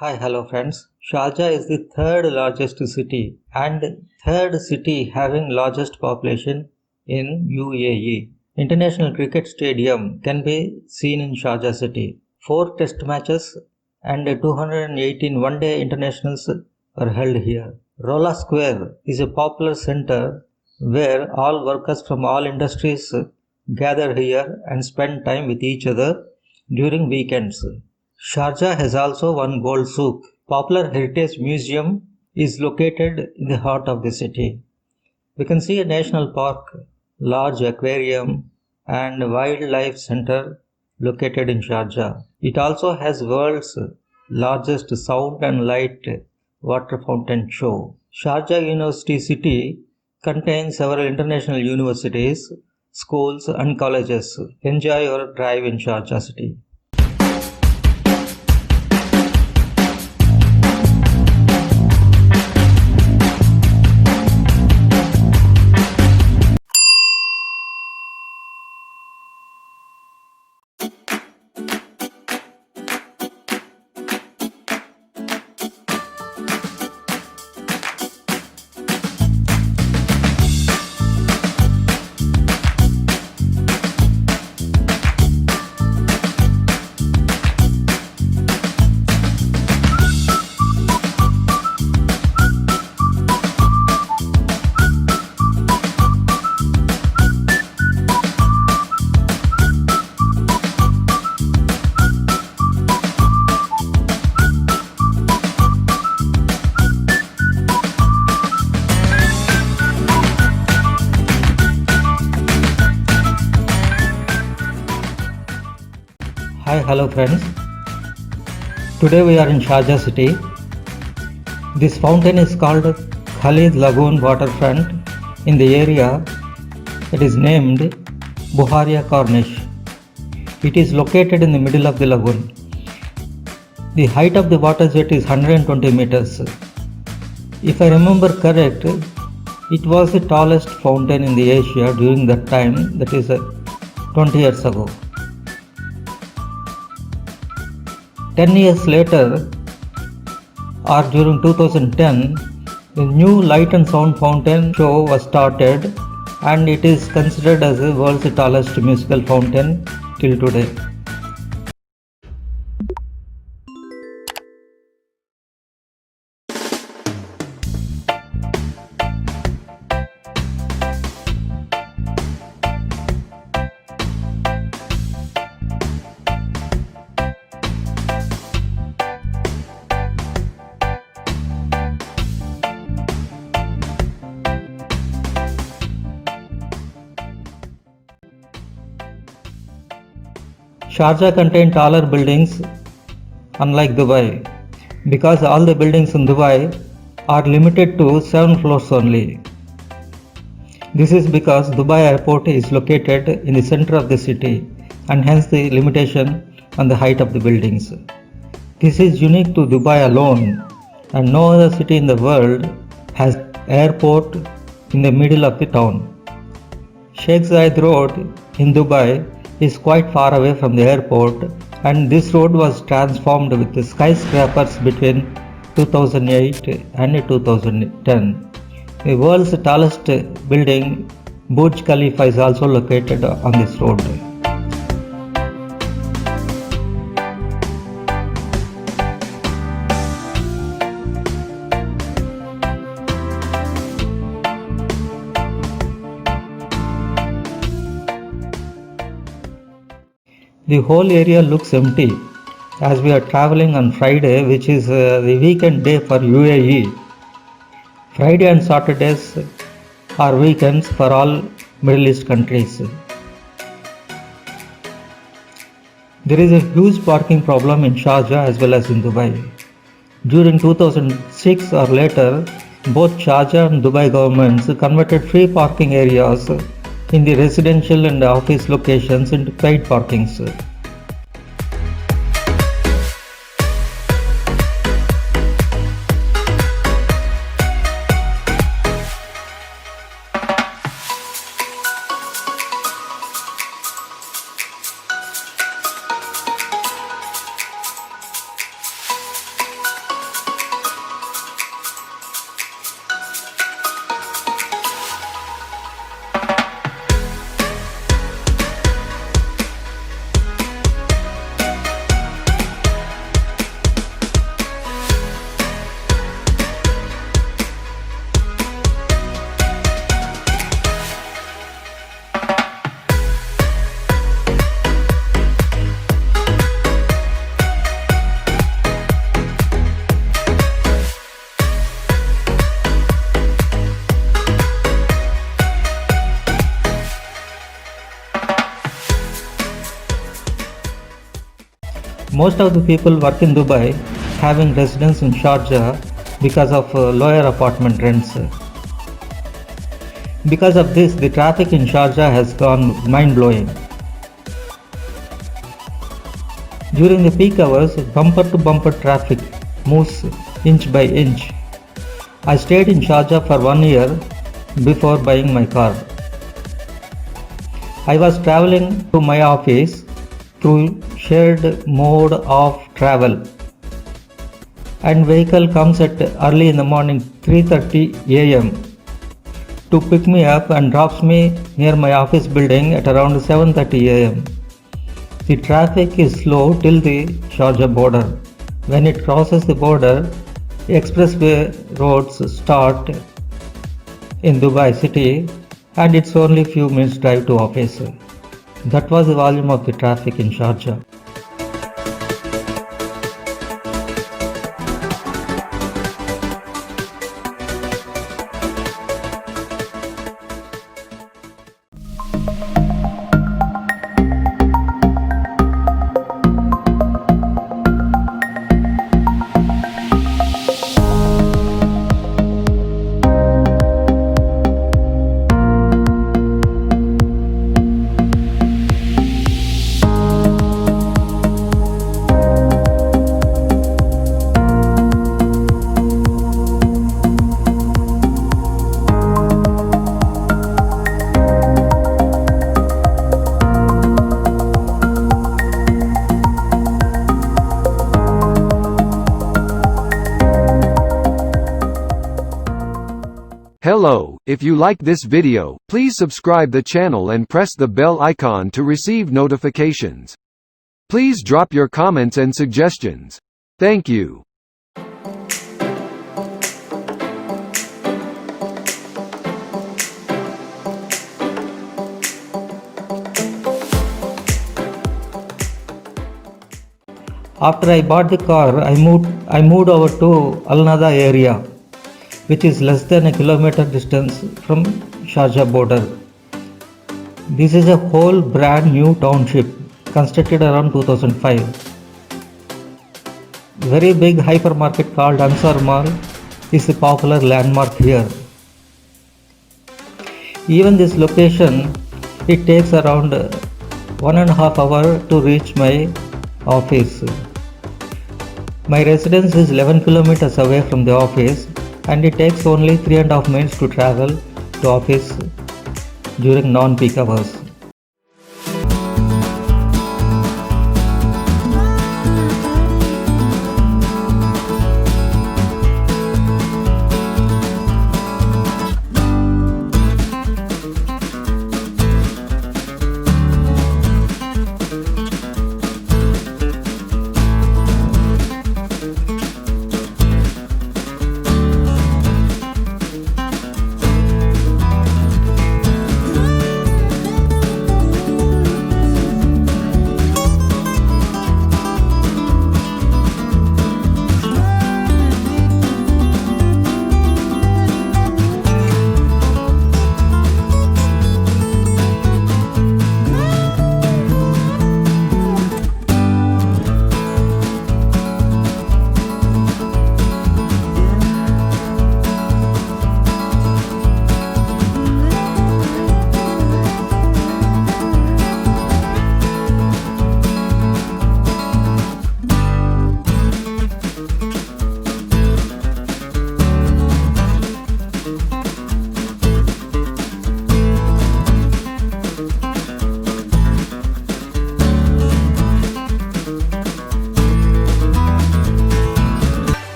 Hi, hello friends. Sharjah is the third largest city and third city having largest population in UAE. International Cricket Stadium can be seen in Sharjah city. 4 test matches and 218 one-day internationals are held here. Rola Square is a popular center where all workers from all industries gather here and spend time with each other during weekends. Sharjah has also one gold souk. Popular heritage museum is located in the heart of the city. We can see a national park, large aquarium, and wildlife center located in Sharjah. It also has world's largest sound and light water fountain show. Sharjah University City contains several international universities, schools, and colleges. Enjoy your drive in Sharjah city. Hi, hello friends. Today we are in Sharjah city. This fountain is called Khalid Lagoon waterfront in the area. It is named Buharia Corniche. It is located in the middle of the lagoon. The height of the water jet is 120 meters. If I remember correct, it was the tallest fountain in the Asia during that time, that is 20 years ago. 10 years later, or during 2010, the new light and sound fountain show was started and it is considered as the world's tallest musical fountain till today. Sharjah contains taller buildings unlike Dubai because all the buildings in Dubai are limited to 7 floors only. This is because Dubai airport is located in the center of the city and hence the limitation on the height of the buildings. This is unique to Dubai alone and no other city in the world has airport in the middle of the town. Sheikh Zayed Road in Dubai is quite far away from the airport and this road was transformed with the skyscrapers between 2008 and 2010. The world's tallest building, Burj Khalifa, is also located on this road. The whole area looks empty as we are traveling on Friday, which is the weekend day for UAE. Friday and Saturdays are weekends for all Middle East countries. There is a huge parking problem in Sharjah as well as in Dubai. During 2006 or later, both Sharjah and Dubai governments converted free parking areas in the residential and office locations into paid parkings. Most of the people work in Dubai, having residence in Sharjah because of lower apartment rents. Because of this, the traffic in Sharjah has gone mind-blowing. During the peak hours, bumper-to-bumper traffic moves inch by inch. I stayed in Sharjah for 1 year before buying my car. I was traveling to my office through shared mode of travel, and vehicle comes at early in the morning 3:30 a.m. to pick me up and drops me near my office building at around 7:30 a.m. The traffic is slow till the Sharjah border. When it crosses the border, expressway roads start in Dubai city, and it's only few minutes drive to office. That was the volume of the traffic in Sharjah. Hello, if you like this video, please subscribe the channel and press the bell icon to receive notifications. Please drop your comments and suggestions. Thank you. After I bought the car, I moved over to Al Nada area, which is less than a kilometer distance from Sharjah border. This is a whole brand new township constructed around 2005. Very big hypermarket called Ansar Mall is the popular landmark here. Even this location, it takes around 1.5 hours to reach my office. My residence is 11 kilometers away from the office, and it takes only 3.5 minutes to travel to office during non-peak hours.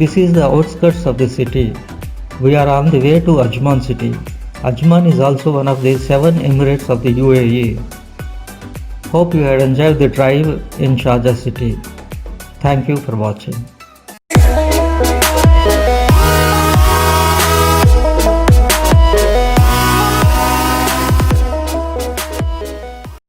This is the outskirts of the city. We are on the way to Ajman city. Ajman is also one of the 7 emirates of the UAE. Hope you had enjoyed the drive in Sharjah city. Thank you for watching.